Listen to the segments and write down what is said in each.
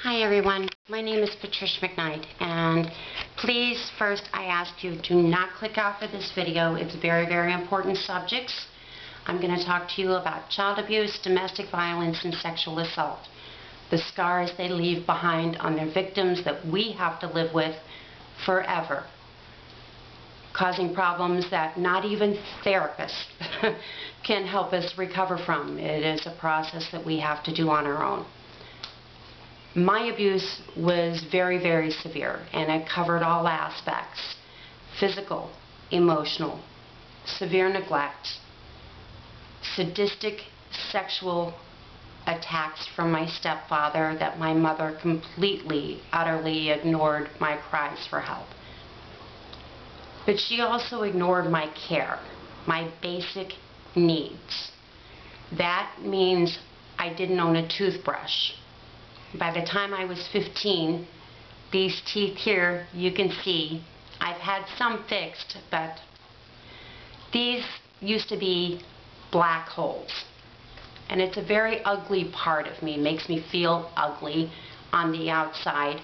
Hi everyone, my name is Trish McKnight, and please first I ask you to not click off of this video. It's very important subjects. I'm going to talk to you about child abuse, domestic violence, and sexual assault. The scars they leave behind on their victims that we have to live with forever, causing problems that not even therapists can help us recover from. It is a process that we have to do on our own. My abuse was very severe, and it covered all aspects: physical, emotional, severe neglect, sadistic sexual attacks from my stepfather that my mother completely, utterly ignored my cries for help. But she also ignored my care, my basic needs. That means I didn't own a toothbrush. By the time I was 15, these teeth here, you can see, I've had some fixed, but these used to be black holes. And it's a very ugly part of me, makes me feel ugly on the outside.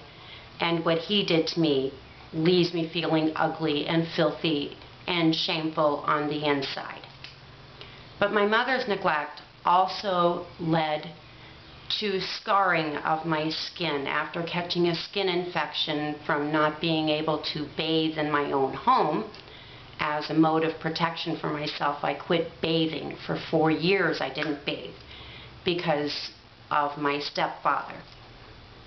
And what he did to me leaves me feeling ugly and filthy and shameful on the inside. But my mother's neglect also led to scarring of my skin. After catching a skin infection from not being able to bathe in my own home, as a mode of protection for myself, I quit bathing. For 4 years I didn't bathe because of my stepfather.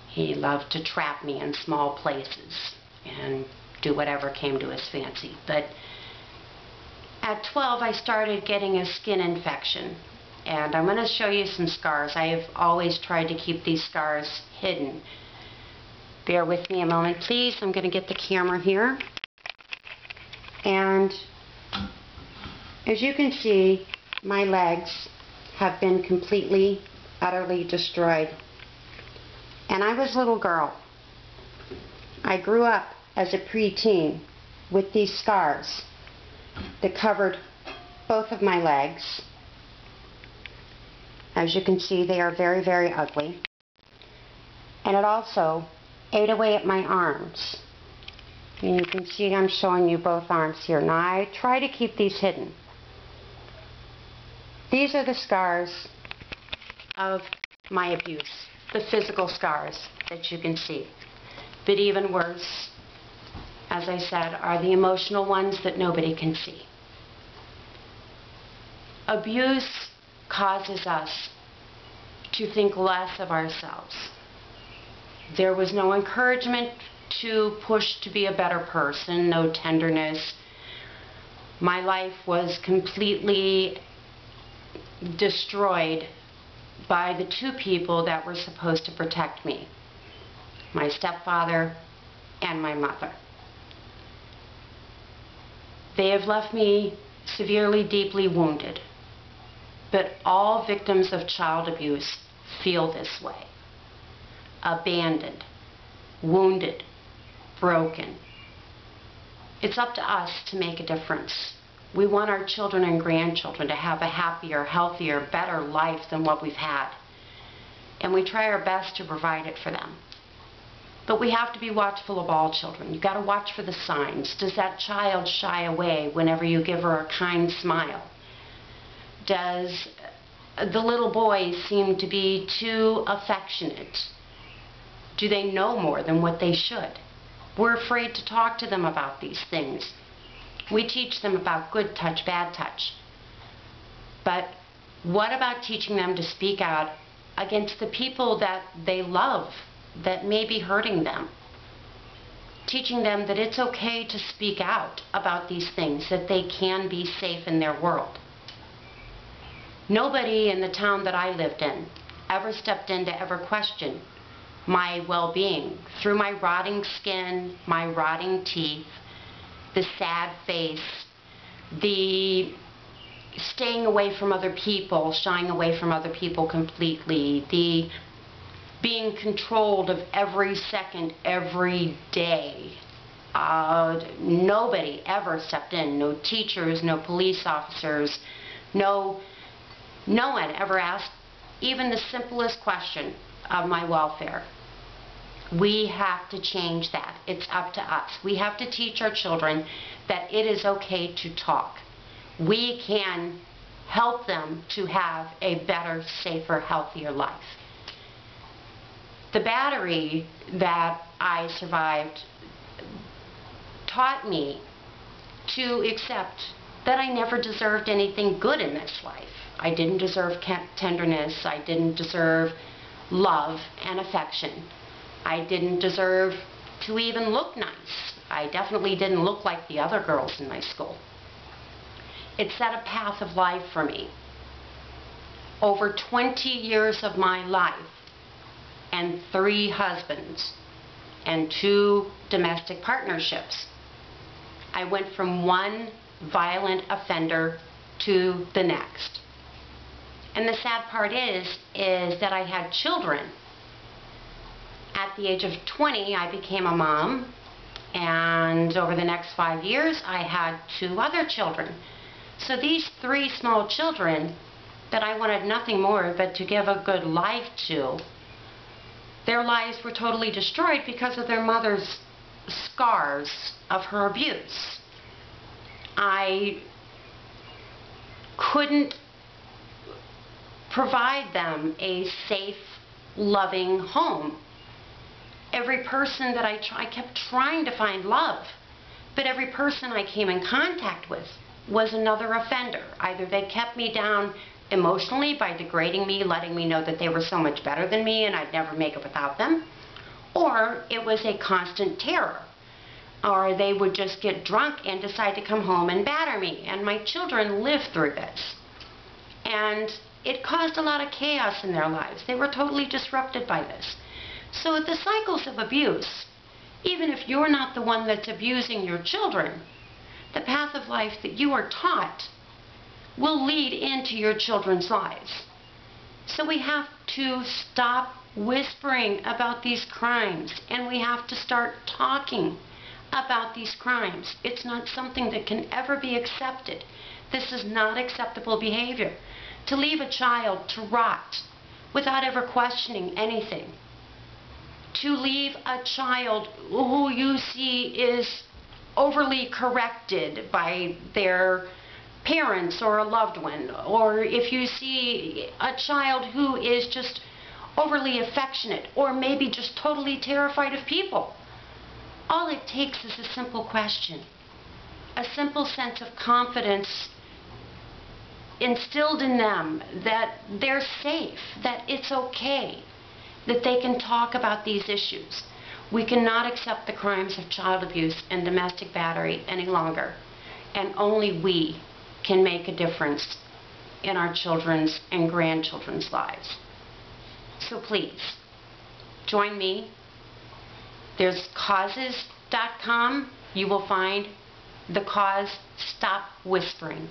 He loved to trap me in small places and do whatever came to his fancy. But at 12 I started getting a skin infection. And I'm going to show you some scars. I have always tried to keep these scars hidden. Bear with me a moment, please. I'm going to get the camera here. And as you can see, my legs have been completely, utterly destroyed. And I was a little girl. I grew up as a preteen with these scars that covered both of my legs. As you can see, they are very ugly. And it also ate away at my arms. And you can see I'm showing you both arms here. Now, I try to keep these hidden. These are the scars of my abuse, the physical scars that you can see. But even worse, as I said, are the emotional ones that nobody can see. Abuse causes us to think less of ourselves. There was no encouragement to push to be a better person, no tenderness. My life was completely destroyed by the two people that were supposed to protect me: my stepfather and my mother. They have left me severely, deeply wounded. But all victims of child abuse feel this way: abandoned, wounded, broken. It's up to us to make a difference. We want our children and grandchildren to have a happier, healthier, better life than what we've had. And we try our best to provide it for them. But we have to be watchful of all children. You've got to watch for the signs. Does that child shy away whenever you give her a kind smile? Does the little boys seem to be too affectionate? Do they know more than what they should? We're afraid to talk to them about these things. We teach them about good touch, bad touch. But what about teaching them to speak out against the people that they love that may be hurting them? Teaching them that it's okay to speak out about these things, that they can be safe in their world. Nobody in the town that I lived in ever stepped in to ever question my well-being. Through my rotting skin, my rotting teeth, the sad face, the staying away from other people, shying away from other people completely, the being controlled of every second, every day. Nobody ever stepped in. No teachers, no police officers, no one ever asked even the simplest question of my welfare. We have to change that. It's up to us. We have to teach our children that it is okay to talk. We can help them to have a better, safer, healthier life. The battery that I survived taught me to accept that I never deserved anything good in this life. I didn't deserve tenderness. I didn't deserve love and affection. I didn't deserve to even look nice. I definitely didn't look like the other girls in my school. It set a path of life for me. Over 20 years of my life, and 3 husbands, and 2 domestic partnerships, I went from one violent offender to the next. And the sad part is that I had children. At the age of 20, I became a mom, and over the next 5 years, I had 2 other children. So these 3 small children that I wanted nothing more but to give a good life to, their lives were totally destroyed because of their mother's scars of her abuse. I couldn't provide them a safe, loving home. Every person that I kept trying to find love, but every person I came in contact with was another offender. Either they kept me down emotionally by degrading me, letting me know that they were so much better than me and I'd never make it without them, or it was a constant terror. Or they would just get drunk and decide to come home and batter me. And my children lived through this. And it caused a lot of chaos in their lives. They were totally disrupted by this. So the cycles of abuse, even if you're not the one that's abusing your children, the path of life that you are taught will lead into your children's lives. So we have to stop whispering about these crimes, and we have to start talking about these crimes. It's not something that can ever be accepted. This is not acceptable behavior. To leave a child to rot without ever questioning anything. To leave a child who you see is overly corrected by their parents or a loved one, or if you see a child who is just overly affectionate or maybe just totally terrified of people. All it takes is a simple question, a simple sense of confidence instilled in them that they're safe, that it's okay, that they can talk about these issues. We cannot accept the crimes of child abuse and domestic battery any longer, and only we can make a difference in our children's and grandchildren's lives. So please, join me. There's causes.com. You will find the cause Stop Whispering.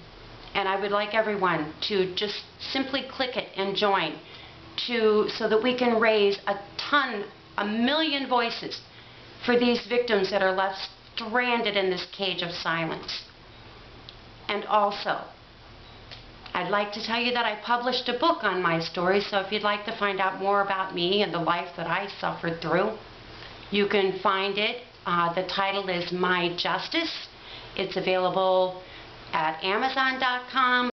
And I would like everyone to just simply click it and join so that we can raise a million voices for these victims that are left stranded in this cage of silence. And also, I'd like to tell you that I published a book on my story, so if you'd like to find out more about me and the life that I suffered through, you can find it. The title is My Justice. It's available at Amazon.com.